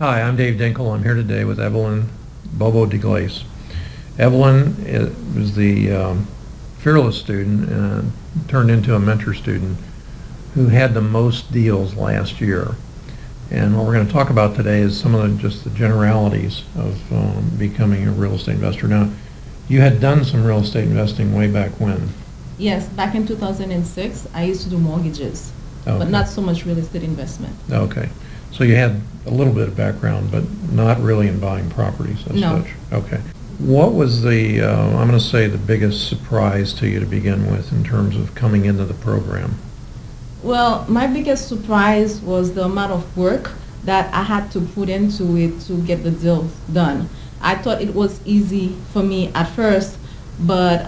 Hi, I'm Dave Dinkle. I'm here today with Evelyn Bobo DeGlace. Evelyn was the fearless student and turned into a mentor student who had the most deals last year. And what we're going to talk about today is some of just the generalities of becoming a real estate investor. Now, you had done some real estate investing way back when. Yes, back in 2006, I used to do mortgages, but not so much real estate investment. Okay. So you had a little bit of background, but not really in buying properties as such. Okay. What was the, I'm going to say, the biggest surprise to you to begin with in terms of coming into the program? Well, my biggest surprise was the amount of work that I had to put into it to get the deal done. I thought it was easy for me at first, but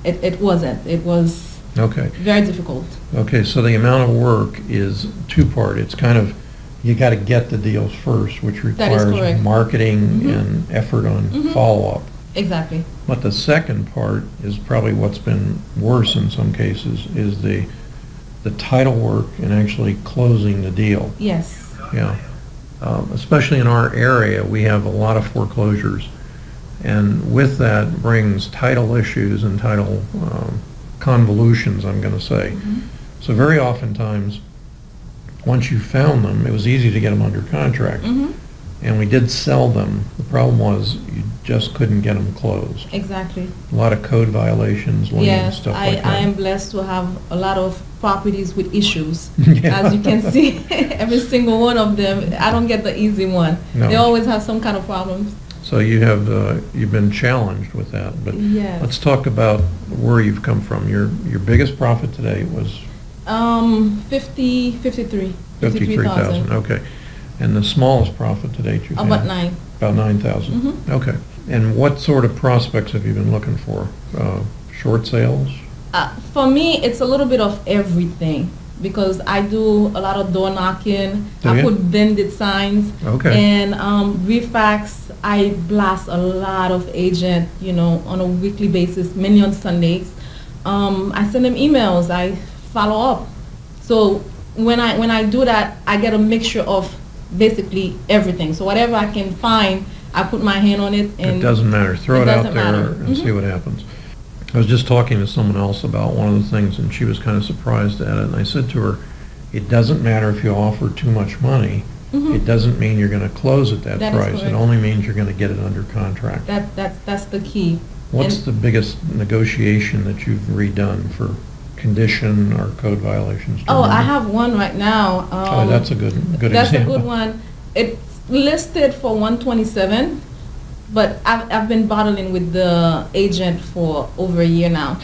it wasn't. It was very difficult. Okay, so the amount of work is two-part. It's kind of, you got to get the deals first, which requires marketing and effort on follow-up. Exactly. But the second part is probably what's been worse in some cases, is the title work and actually closing the deal. Yes. Yeah. Especially in our area, we have a lot of foreclosures. And with that brings title issues and title convolutions, I'm going to say. So very oftentimes, once you found them, it was easy to get them under contract. And we did sell them. The problem was you just couldn't get them closed. Exactly. A lot of code violations, stuff like that. I am blessed to have a lot of properties with issues. As you can see, every single one of them, I don't get the easy one. No. They always have some kind of problems. So you have you've been challenged with that. But let's talk about where you've come from. Your biggest profit today was 53,000. Okay. And the smallest profit to date you've had? About 9. About 9,000. Okay. And what sort of prospects have you been looking for? Short sales? For me, it's a little bit of everything because I do a lot of door knocking. I put vended signs. And refax, I blast a lot of agents, on a weekly basis, many on Sundays. I send them emails. I follow up. So when I do that, I get a mixture of basically everything. So whatever I can find, I put my hand on it. And it doesn't matter. Throw it out there and see what happens. I was just talking to someone else about one of the things, and she was kind of surprised at it. And I said to her, it doesn't matter if you offer too much money. It doesn't mean you're going to close at that price. It only means you're going to get it under contract. That's the key. What's the biggest negotiation that you've redone for condition or code violations? I have one right now. That's a good example. That's a good one. It's listed for 127, but I've been battling with the agent for over a year now,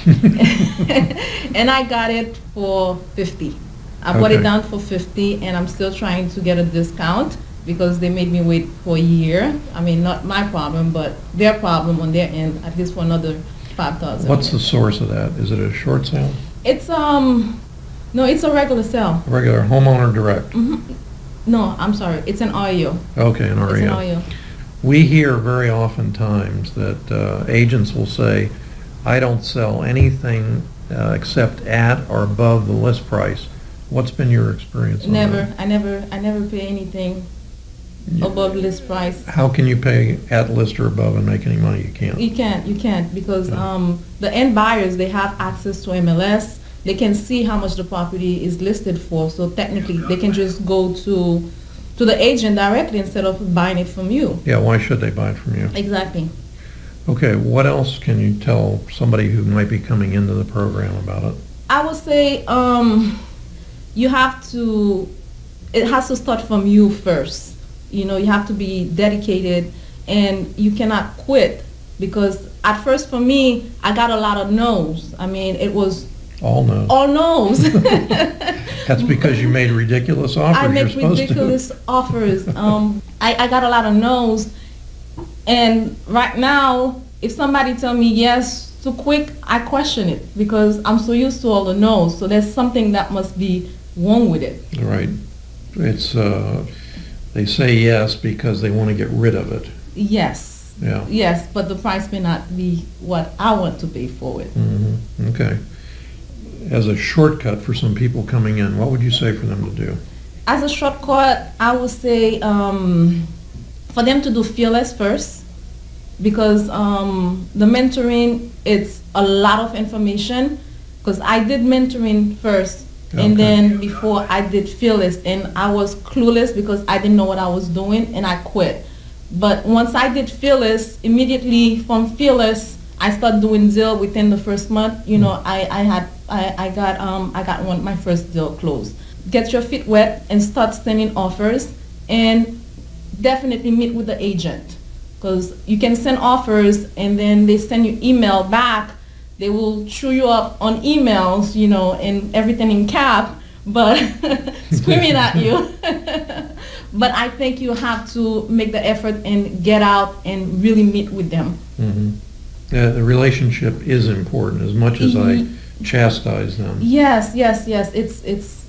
and I got it for 50. I bought it down for 50, and I'm still trying to get a discount because they made me wait for a year. I mean, not my problem, but their problem on their end, at least for another 5,000. What's the source of that? Is it a short sale? It's no, it's a regular sale. A regular homeowner direct. No, I'm sorry. It's an REO. Okay, an REO. It's an REO. We hear very often times that agents will say, I don't sell anything except at or above the list price. What's been your experience on that? I never pay anything above list price. How can you pay at list or above and make any money? You can't. You can't because the end buyers, they have access to MLS. They can see how much the property is listed for, so technically they can just go to the agent directly instead of buying it from you. Yeah, why should they buy it from you? Exactly. Okay, what else can you tell somebody who might be coming into the program about it? I would say you have to, it has to start from you first. You have to be dedicated, and you cannot quit, because at first for me, I got a lot of no's. I mean, it was all no's. All no's. That's because you made ridiculous offers. I make ridiculous offers. I got a lot of no's, and right now, if somebody tell me yes too quick, I question it because I'm so used to all the no's. So there's something that must be wrong with it. Right. It's they say yes because they want to get rid of it. Yes. Yeah. Yes, but the price may not be what I want to pay for it. Okay. As a shortcut for some people coming in, what would you say for them to do? As a shortcut, I would say for them to do Fearless first, because the mentoring, it's a lot of information, because I did mentoring first, and then before I did Fearless, and I was clueless because I didn't know what I was doing, and I quit. But once I did Fearless, immediately from Fearless, I started doing deal within the first month. You know, I got my first deal closed. Get your feet wet and start sending offers, and definitely meet with the agent, because you can send offers and then they send you email back. They will chew you up on emails, you know, and everything in cap, but screaming at you. But I think you have to make the effort and get out and really meet with them. Mm-hmm. The relationship is important as much as I chastise them. Yes.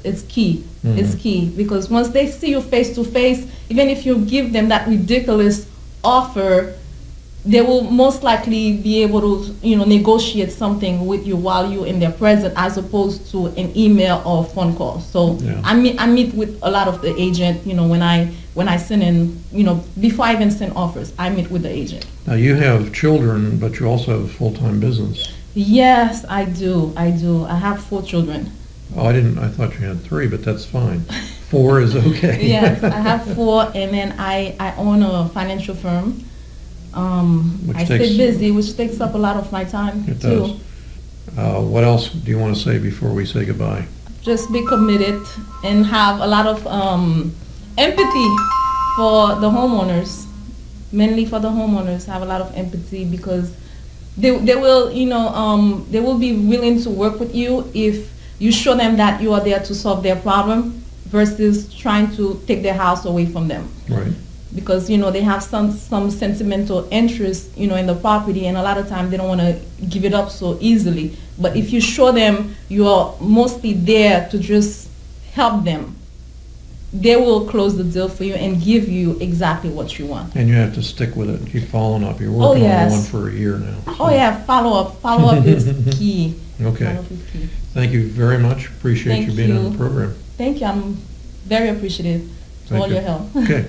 It's key. Mm-hmm. It's key, because once they see you face to face, even if you give them that ridiculous offer, they will most likely be able to, you know, negotiate something with you while you're in their presence, as opposed to an email or phone call. So yeah. I meet with a lot of the agent, you know, when I send in, you know, before I even send offers, I meet with the agent. Now you have children, but you also have a full-time business. Yes, I do. I have 4 children. Oh, I thought you had 3, but that's fine. 4 is okay. Yes, I have 4, and then I own a financial firm. I stay busy, which takes up a lot of my time too. It does. What else do you want to say before we say goodbye? Just be committed and have a lot of empathy for the homeowners. Mainly for the homeowners, have a lot of empathy, because they will, you know, they will be willing to work with you if you show them that you are there to solve their problem, versus trying to take their house away from them. Right. Because, you know, they have some sentimental interest, you know, in the property, and a lot of times they don't want to give it up so easily. But if you show them you are mostly there to just help them, they will close the deal for you and give you exactly what you want. And you have to stick with it, keep following up. You're working on one for a year now. So. Oh yeah, follow up is key. Okay. Follow up is key. Thank you very much. Appreciate you being on the program. Thank you. I'm very appreciative for all your help. Okay.